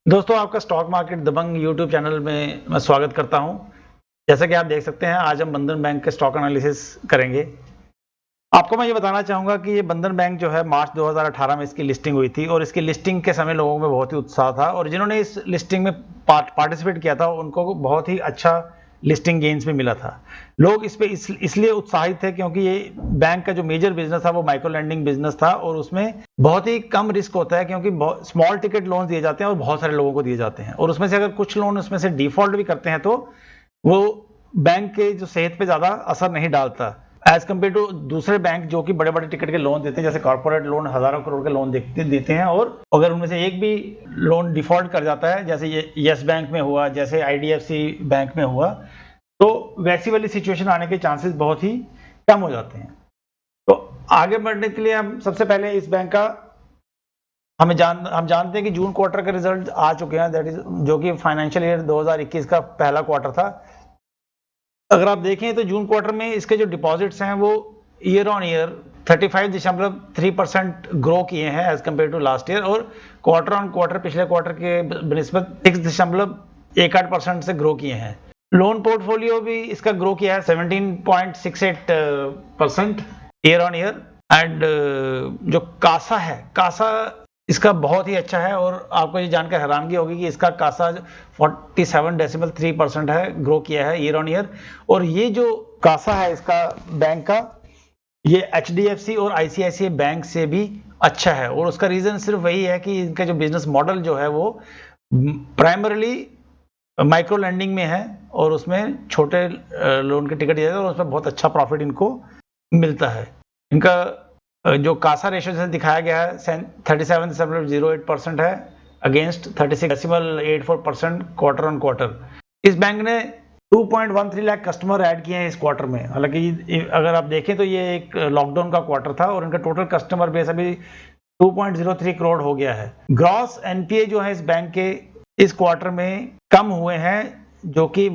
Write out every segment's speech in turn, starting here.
दोस्तों, आपका stock market दबंग YouTube channel में मैं स्वागत करता हूं। जैसा कि आप देख सकते हैं, आज हम बंधन बैंक के स्टॉक एनालिसिस करेंगे। आपको मैं ये बताना चाहूंगा कि ये बंधन बैंक जो है मार्च 2018 में इसकी लिस्टिंग हुई थी और इसकी लिस्टिंग के समय लोगों में बहुत ही उत्साह था और जिन्होंने इस लिस्टिंग में पार्टिसिपेट किया था उनको बहुत ही अच्छा लिस्टिंग गेन्स भी मिला था। लोग इस पे इसलिए उत्साहित थे क्योंकि ये बैंक का जो मेजर बिजनेस था वो माइक्रो लैंडिंग बिजनेस था और उसमें बहुत ही कम रिस्क होता है क्योंकि स्मॉल टिकट लोन दिए जाते हैं और बहुत सारे लोगों को दिए जाते हैं और उसमें से अगर कुछ लोन उसमें से डिफॉल्ट भी करते हैं तो वो बैंक के जो सेहत पे ज्यादा असर नहीं डालता एज कम्पेयर टू दूसरे बैंक जो कि बड़े बड़े टिकट के लोन देते हैं, जैसे कॉर्पोरेट लोन हजारों करोड़ के लोन देते हैं और अगर उनमें से एक भी लोन डिफॉल्ट कर जाता है, जैसे ये यस बैंक में हुआ, जैसे आईडीएफसी बैंक में हुआ, तो वैसी वाली सिचुएशन आने के चांसेस बहुत ही कम हो जाते हैं। तो आगे बढ़ने के लिए हम सबसे पहले इस बैंक का हम जानते हैं कि जून क्वार्टर के रिजल्ट आ चुके हैं, दैट इज जो कि फाइनेंशियल ईयर 2021 का पहला क्वार्टर था। अगर आप देखें तो जून क्वार्टर में इसके जो डिपॉजिट्स हैं वो ईयर ऑन ईयर 35.3% ग्रो किए हैं as compared to last year और क्वार्टर ऑन क्वार्टर पिछले क्वार्टर के बनिस्बत 6.18% से ग्रो किए हैं। लोन पोर्टफोलियो भी इसका ग्रो किया है 17.68% ईयर ऑन ईयर एंड जो कासा है, कासा इसका बहुत ही अच्छा है और आपको ये जानकर हैरानगी होगी कि इसका कासा 47.3% है, ग्रो किया है ईयर ऑन ईयर। और ये जो कासा है इसका बैंक का, ये एचडीएफसी और आईसीआईसीआई बैंक से भी अच्छा है और उसका रीजन सिर्फ वही है कि इनका जो बिजनेस मॉडल जो है वो प्राइमरीली माइक्रो लैंडिंग में है और उसमें छोटे लोन के टिकट दिए जाते हैं और उसमें बहुत अच्छा प्रॉफिट इनको मिलता है। इनका जो कासा रेशियो जैसे दिखाया गया है 37.08% है अगेंस्ट 36.84% क्वार्टर ऑन क्वार्टर। इस बैंक ने 2.13 लाख कस्टमर ऐड किए हैं इस क्वार्टर में। हालांकि अगर आप देखें तो ये एक लॉकडाउन का क्वार्टर था और इनका टोटल कस्टमर बेस अभी 2.03 करोड़ हो गया है। ग्रॉस एनपीए जो है इस बैंक के इस क्वार्टर में कम हुए हैं, जो कि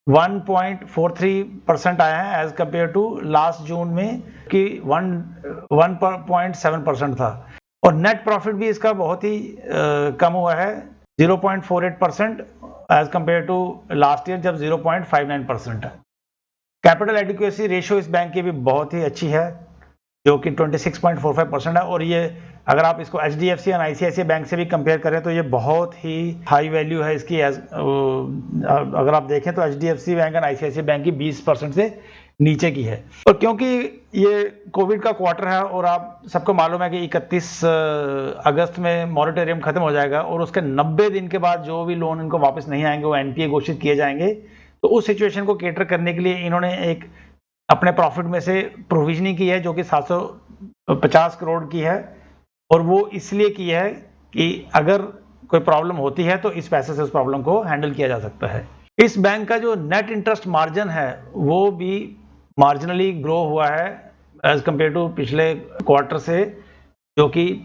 1.43% आया है एज कम्पेयर टू लास्ट जून में कि 1.7% था और नेट प्रॉफिट भी इसका बहुत ही कम हुआ है 0.48% as compared to last year जब 0.59% है। कैपिटल एडिक्वेसी रेशियो इस बैंक की भी बहुत ही अच्छी है जो कि 26.45% है और ये अगर आप इसको एचडीएफसी और आईसीआईसीआई बैंक से भी कंपेयर करें तो ये बहुत ही हाई वैल्यू है इसकी। अगर आप देखें तो एचडीएफसी बैंक और आईसीआईसीआई बैंक की 20% से नीचे की है। और क्योंकि ये कोविड का क्वार्टर है और आप सबको मालूम है कि 31 अगस्त में मॉरेटोरियम खत्म हो जाएगा और उसके 90 दिन के बाद जो भी लोन इनको वापस नहीं आएंगे वो एनपीए घोषित किए जाएंगे। तो उस सिचुएशन को कैटर करने के लिए इन्होंने एक अपने प्रॉफिट में से प्रोविजनिंग की है जो कि 750 करोड़ की है और वो इसलिए की है कि अगर कोई प्रॉब्लम होती है तो इस पैसे से उस प्रॉब्लम को हैंडल किया जा सकता है। इस बैंक का जो नेट इंटरेस्ट मार्जिन है वो भी मार्जिनली ग्रो हुआ है एज कम्पेयर टू पिछले क्वार्टर से, जो कि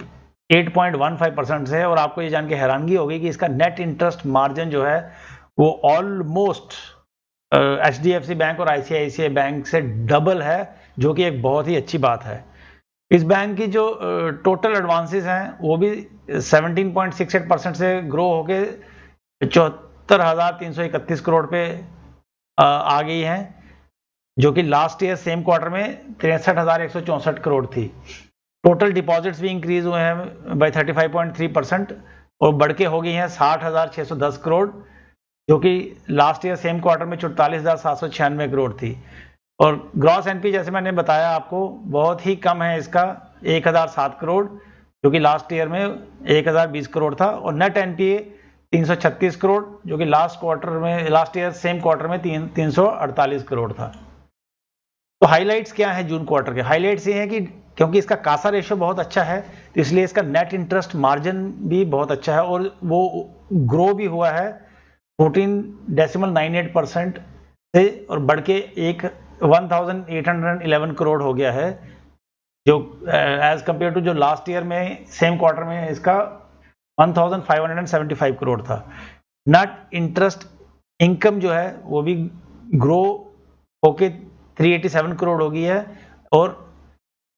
8.15% से है और आपको ये जान के हैरानगी होगी कि इसका नेट इंटरेस्ट मार्जिन जो है वो ऑलमोस्ट एचडीएफसी बैंक और आईसीआईसीआई बैंक से डबल है, जो कि एक बहुत ही अच्छी बात है। इस बैंक की जो टोटल एडवांसेस हैं वो भी 17.68% से ग्रो होके 74,331 करोड़ पे आ गई हैं, जो कि लास्ट ईयर सेम क्वार्टर में 63,164 करोड़ थी। टोटल डिपॉजिट्स भी इंक्रीज हुए हैं बाय 35.3% और बढ़ के हो गई हैं 60,610 करोड़, जो कि लास्ट ईयर सेम क्वार्टर में 44,796 करोड़ थी। और ग्रॉस एनपी जैसे मैंने बताया आपको बहुत ही कम है इसका 1,007 करोड़, जो कि लास्ट ईयर में 1,020 करोड़ था और नेट एनपीए 336 करोड़, जो कि लास्ट ईयर सेम क्वार्टर में 348 करोड़ था। तो हाइलाइट्स क्या है जून क्वार्टर के? हाइलाइट्स ये हैं कि क्योंकि इसका कासा रेशियो बहुत अच्छा है तो इसलिए इसका नेट इंटरेस्ट मार्जिन भी बहुत अच्छा है और वो ग्रो भी हुआ है 14.98% से और बढ़ के 1,811 करोड़ हो गया है, जो एज कंपेयर टू जो लास्ट ईयर में सेम क्वार्टर में इसका 1,575 करोड़ था। नेट इंटरेस्ट इनकम जो है वो भी ग्रो होके 387 करोड़ हो गई है और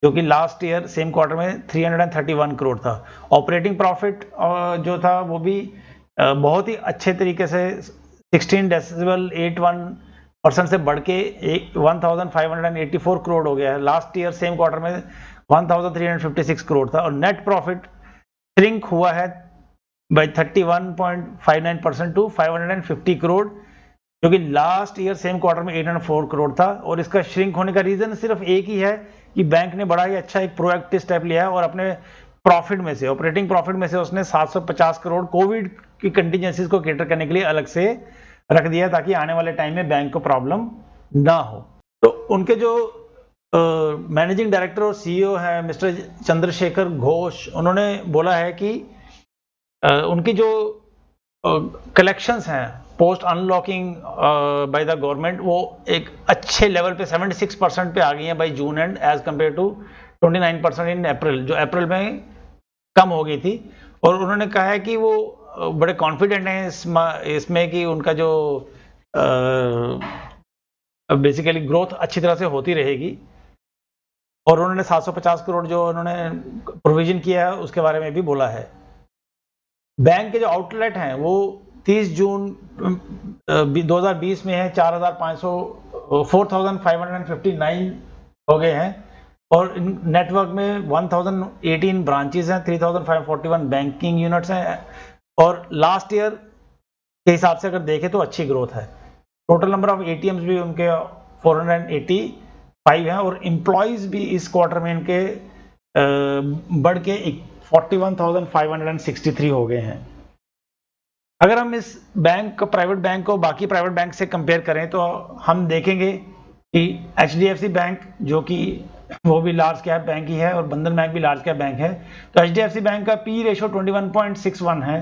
जो कि लास्ट ईयर सेम क्वार्टर में 331 करोड़ था। ऑपरेटिंग प्रॉफिट जो था वो भी बहुत ही अच्छे तरीके से 16 डेसिबल 81% से बढ़ के 1584 करोड़ हो गया है। लास्ट ईयर सेम क्वार्टर में 1356 करोड़ था। और नेट प्रॉफिट श्रिंक हुआ है बाय 31.59% टू 550 करोड़, जो कि लास्ट ईयर सेम क्वार्टर में 804 करोड़ था। और इसका श्रिंक होने का रीजन सिर्फ एक ही है कि बैंक ने बड़ा ही अच्छा एक प्रोएक्टिव स्टेप लिया है और अपने प्रॉफिट में से, ऑपरेटिंग प्रॉफिट में से उसने 750 करोड़ कोविड की कंटीजेंसीज को कैटर करने के लिए अलग से रख दिया, ताकि आने वाले टाइम में बैंक को प्रॉब्लम ना हो। तो उनके जो मैनेजिंग डायरेक्टर और सीईओ है मिस्टर चंद्रशेखर घोष, उन्होंने बोला है कि उनकी जो कलेक्शंस हैं post unlocking by the government, वो एक अच्छे लेवल पे 76% पे आ गई हैं by June end, as compared to 29% in April, जो अप्रैल में कम हो गई थी। और उन्होंने कहा है कि वो बड़े कॉन्फिडेंट हैं इसमें कि उनका जो बेसिकली ग्रोथ अच्छी तरह से होती रहेगी। और उन्होंने 750 करोड़ जो उन्होंने प्रोविजन किया है उसके बारे में भी बोला है। बैंक के जो आउटलेट हैं वो 30 जून 2020 में है 4,559 हो गए हैं। और नेटवर्क में 1018 ब्रांचेस हैं, 3,541 बैंकिंग यूनिट्स हैं। और लास्ट ईयर के हिसाब से अगर देखें तो अच्छी ग्रोथ है। टोटल नंबर ऑफ एटीएम्स भी उनके 485 हैं। और एम्प्लॉयज भी इस क्वार्टर में इनके बढ़ के 41,563 हो गए हैं। अगर हम इस बैंक, प्राइवेट बैंक को बाकी प्राइवेट बैंक से कंपेयर करें तो हम देखेंगे कि एचडीएफसी बैंक, जो कि वो भी लार्ज कैप बैंक ही है, और बंधन बैंक भी लार्ज कैप बैंक है, तो एचडीएफसी बैंक का पी रेशो 21.61 है।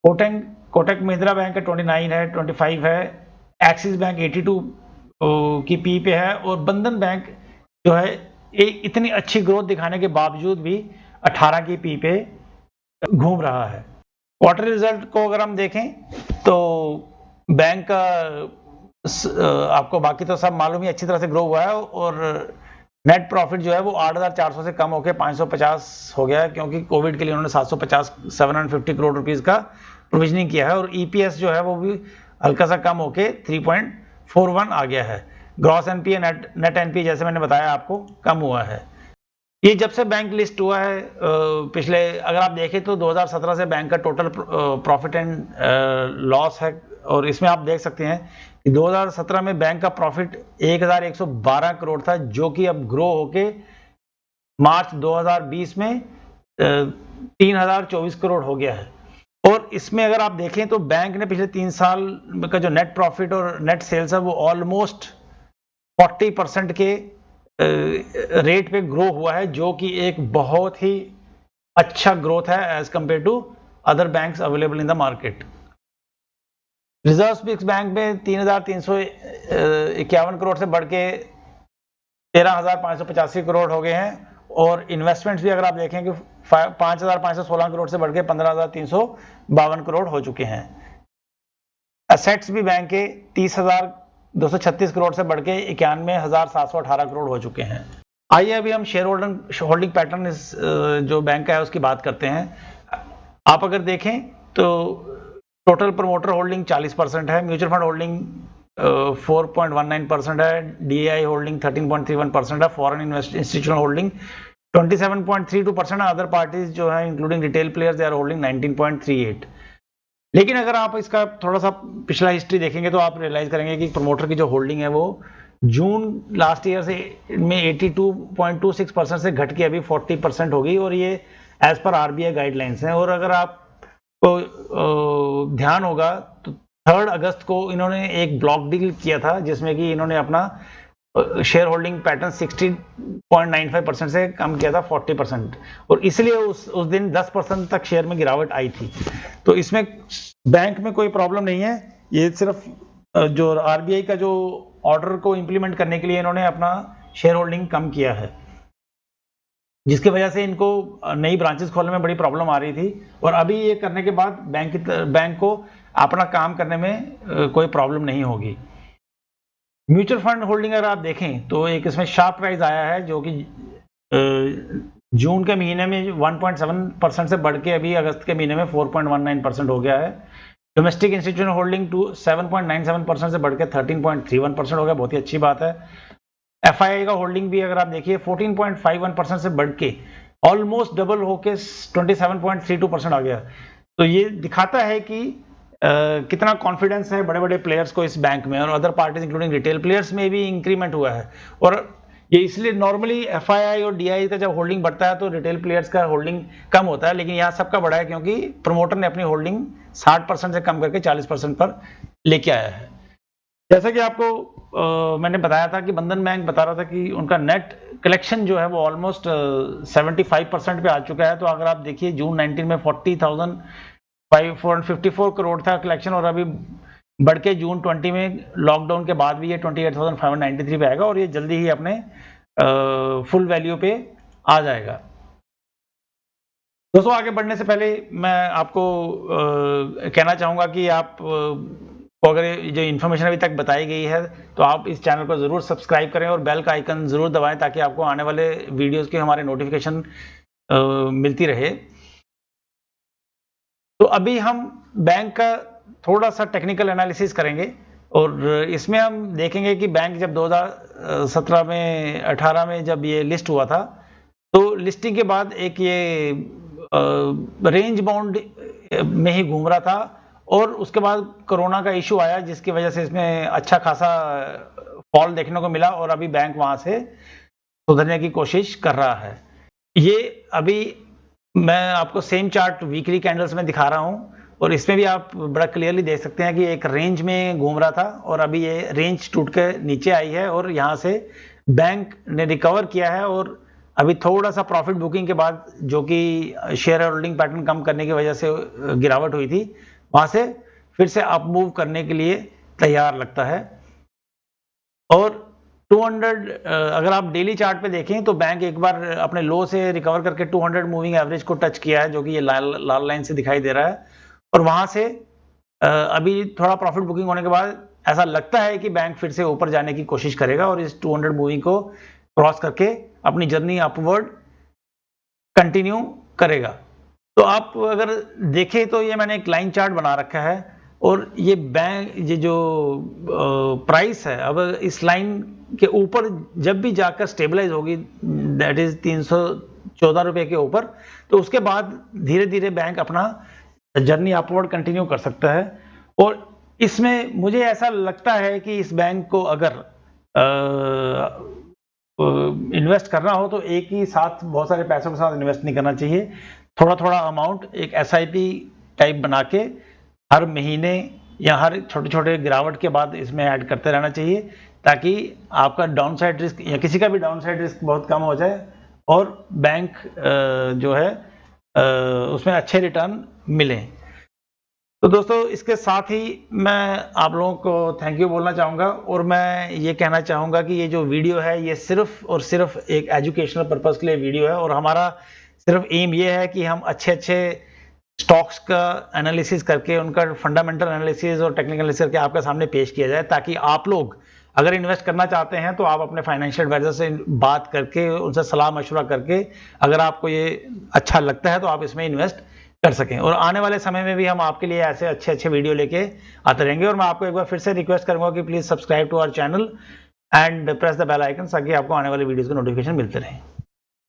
कोटक महिंद्रा बैंक का 29 है, 25 है। एक्सिस बैंक 82 की पी पे है। और बंधन बैंक जो है इतनी अच्छी ग्रोथ दिखाने के बावजूद भी 18 की पी पे घूम रहा है। क्वार्टर रिजल्ट को अगर हम देखें तो बैंक का आपको बाकी तो सब मालूम ही अच्छी तरह से ग्रो हुआ है। और नेट प्रॉफिट जो है वो 8,400 से कम होकर 550 हो गया है, क्योंकि कोविड के लिए उन्होंने 750 करोड़ रुपीस का प्रोविजनिंग किया है। और ईपीएस जो है वो भी हल्का सा कम होके 3.41 आ गया है। ग्रॉस एनपीए, नेट एनपीए जैसे मैंने बताया आपको कम हुआ है। ये जब से बैंक लिस्ट हुआ है पिछले, अगर आप देखें तो 2017 से बैंक का टोटल प्रॉफिट एंड लॉस है। और इसमें आप देख सकते हैं कि 2017 में बैंक का प्रॉफिट 1,112 करोड़ था, जो कि अब ग्रो होके मार्च 2020 में 3,024 करोड़ हो गया है। और इसमें अगर आप देखें तो बैंक ने पिछले 3 साल का जो नेट प्रॉफिट और नेट सेल्स है वो ऑलमोस्ट 40% के रेट पे ग्रो हुआ है, जो कि एक बहुत ही अच्छा ग्रोथ है as compared to other banks available in the market. Reserves भी इस बैंक में 3,351 करोड़ से बढ़ के 13,585 करोड़ हो गए हैं। और इन्वेस्टमेंट्स भी अगर आप देखें कि 5,516 करोड़ से बढ़ के 15,352 करोड़ हो चुके हैं। एसेट्स भी बैंक के 30,236 करोड़ से बढ़ के 91,718 करोड़ हो चुके हैं। आइए अभी हम शेयर होल्डिंग पैटर्न इस जो बैंक का है उसकी बात करते हैं। आप अगर देखें तो टोटल प्रमोटर होल्डिंग 40% है, म्यूचुअल फंड होल्डिंग 4.19% है, डीआई होल्डिंग 13.31% है, फॉरेन इंस्टीट्यूशनल होल्डिंग 27.32% है। अदर पार्टीज जो है including retail players they are holding 19.38। लेकिन अगर आप इसका थोड़ा सा पिछला हिस्ट्री देखेंगे तो आप रियलाइज करेंगे कि प्रमोटर की जो होल्डिंग है वो जून लास्ट ईयर से में 82.26% से घट के अभी 40% हो गई। और ये एज पर आरबीआई गाइडलाइंस हैं। और अगर आपको ध्यान होगा तो 3 अगस्त को इन्होंने एक ब्लॉक डील किया था, जिसमें कि इन्होंने अपना शेयर होल्डिंग पैटर्न 60.95% से कम किया था 40%। और इसलिए उस दिन 10% तक शेयर में गिरावट आई थी। तो इसमें बैंक में कोई प्रॉब्लम नहीं है, ये सिर्फ जो आरबीआई का जो ऑर्डर को इंप्लीमेंट करने के लिए इन्होंने अपना शेयर होल्डिंग कम किया है, जिसकी वजह से इनको नई ब्रांचेस खोलने में बड़ी प्रॉब्लम आ रही थी। और अभी ये करने के बाद बैंक को अपना काम करने में कोई प्रॉब्लम नहीं होगी। म्यूचुअल फंड होल्डिंग अगर आप देखें तो एक इसमें शार्प राइज आया है, जो कि जून के महीने में 1.7% से बढ़ के अभी अगस्त के महीने में 4.19% हो गया है। डोमेस्टिक इंस्टीट्यूशनल होल्डिंग 7.97% से बढ़ के 13.31% हो गया, बहुत ही अच्छी बात है। एफआईआई का होल्डिंग भी अगर आप देखिए 14.51% से बढ़ के ऑलमोस्ट डबल होके 27.32% आ गया। तो ये दिखाता है कि कितना कॉन्फिडेंस है बड़े बड़े प्लेयर्स को इस बैंक में, और other parties including retail players में भी इंक्रीमेंट हुआ है। और ये इसलिए नॉर्मली एफआईआई और डीआई का जब होल्डिंग बढ़ता है तो रिटेल प्लेयर्स का होल्डिंग कम होता है, लेकिन यहाँ सबका बढ़ा है क्योंकि प्रमोटर ने अपनी होल्डिंग 60% से कम करके 40% पर लेके आया है। जैसा कि आपको मैंने बताया था कि बंधन बैंक बता रहा था कि उनका नेट कलेक्शन जो है वो ऑलमोस्ट 75% पे आ चुका है। तो अगर आप देखिए जून 19 में 40,454 करोड़ था कलेक्शन, और अभी बढ़ के जून 20 में लॉकडाउन के बाद भी ये 28,593 पे आएगा, और ये जल्दी ही अपने फुल वैल्यू पे आ जाएगा। दोस्तों आगे बढ़ने से पहले मैं आपको कहना चाहूँगा कि आप को अगर जो इन्फॉर्मेशन अभी तक बताई गई है तो आप इस चैनल को ज़रूर सब्सक्राइब करें और बेल का आइकन ज़रूर दबाएं ताकि आपको आने वाले वीडियोस के हमारे नोटिफिकेशन मिलती रहे। तो अभी हम बैंक का थोड़ा सा टेक्निकल एनालिसिस करेंगे, और इसमें हम देखेंगे कि बैंक जब 2017 में 18 में जब ये लिस्ट हुआ था तो लिस्टिंग के बाद एक ये रेंज बाउंड में ही घूम रहा था, और उसके बाद कोरोना का इशू आया जिसकी वजह से इसमें अच्छा खासा फॉल देखने को मिला, और अभी बैंक वहां से सुधरने की कोशिश कर रहा है। ये अभी मैं आपको सेम चार्ट वीकली कैंडल्स में दिखा रहा हूं, और इसमें भी आप बड़ा क्लियरली देख सकते हैं कि एक रेंज में घूम रहा था और अभी ये रेंज टूट के नीचे आई है, और यहाँ से बैंक ने रिकवर किया है। और अभी थोड़ा सा प्रॉफिट बुकिंग के बाद, जो कि शेयर होल्डिंग पैटर्न कम करने की वजह से गिरावट हुई थी, वहां से फिर से अप मूव करने के लिए तैयार लगता है। और 200 अगर आप डेली चार्ट पे देखें तो बैंक एक बार अपने लो से रिकवर करके 200 मूविंग एवरेज को टच किया है, जो कि ये लाल लाइन से दिखाई दे रहा है, और वहां से अभी थोड़ा प्रॉफिट बुकिंग होने के बाद ऐसा लगता है कि बैंक फिर से ऊपर जाने की कोशिश करेगा और इस 200 मूविंग को क्रॉस करके अपनी जर्नी अपवर्ड कंटिन्यू करेगा। तो आप अगर देखें तो ये मैंने एक लाइन चार्ट बना रखा है, और ये बैंक ये जो प्राइस है अब इस लाइन के ऊपर जब भी जाकर स्टेबलाइज होगी, दैट इज 314 रुपए के ऊपर, तो उसके बाद धीरे धीरे बैंक अपना जर्नी अपवर्ड कंटिन्यू कर सकता है। और इसमें मुझे ऐसा लगता है कि इस बैंक को अगर इन्वेस्ट करना हो तो एक ही साथ बहुत सारे पैसों के साथ इन्वेस्ट नहीं करना चाहिए। थोड़ा थोड़ा अमाउंट एक एसआईपी टाइप बना के हर महीने या हर छोटे छोटे गिरावट के बाद इसमें ऐड करते रहना चाहिए, ताकि आपका डाउनसाइड रिस्क या किसी का भी डाउनसाइड रिस्क बहुत कम हो जाए और बैंक जो है उसमें अच्छे रिटर्न मिले। तो दोस्तों इसके साथ ही मैं आप लोगों को थैंक यू बोलना चाहूँगा, और मैं ये कहना चाहूँगा कि ये जो वीडियो है ये सिर्फ और सिर्फ एक एजुकेशनल पर्पज़ के लिए वीडियो है, और हमारा सिर्फ एम ये है कि हम अच्छे अच्छे स्टॉक्स का एनालिसिस करके उनका फंडामेंटल एनालिसिस और टेक्निकल एनालिसिस करके आपके सामने पेश किया जाए, ताकि आप लोग अगर इन्वेस्ट करना चाहते हैं तो आप अपने फाइनेंशियल एडवाइजर से बात करके उनसे सलाह मशवरा करके अगर आपको ये अच्छा लगता है तो आप इसमें इन्वेस्ट कर सकें। और आने वाले समय में भी हम आपके लिए ऐसे अच्छे अच्छे वीडियो लेके आते रहेंगे, और मैं आपको एक बार फिर से रिक्वेस्ट करूंगा कि please subscribe to our channel and press the bell icon ताकि आपको आने वाले वीडियोस के नोटिफिकेशन मिलते रहें।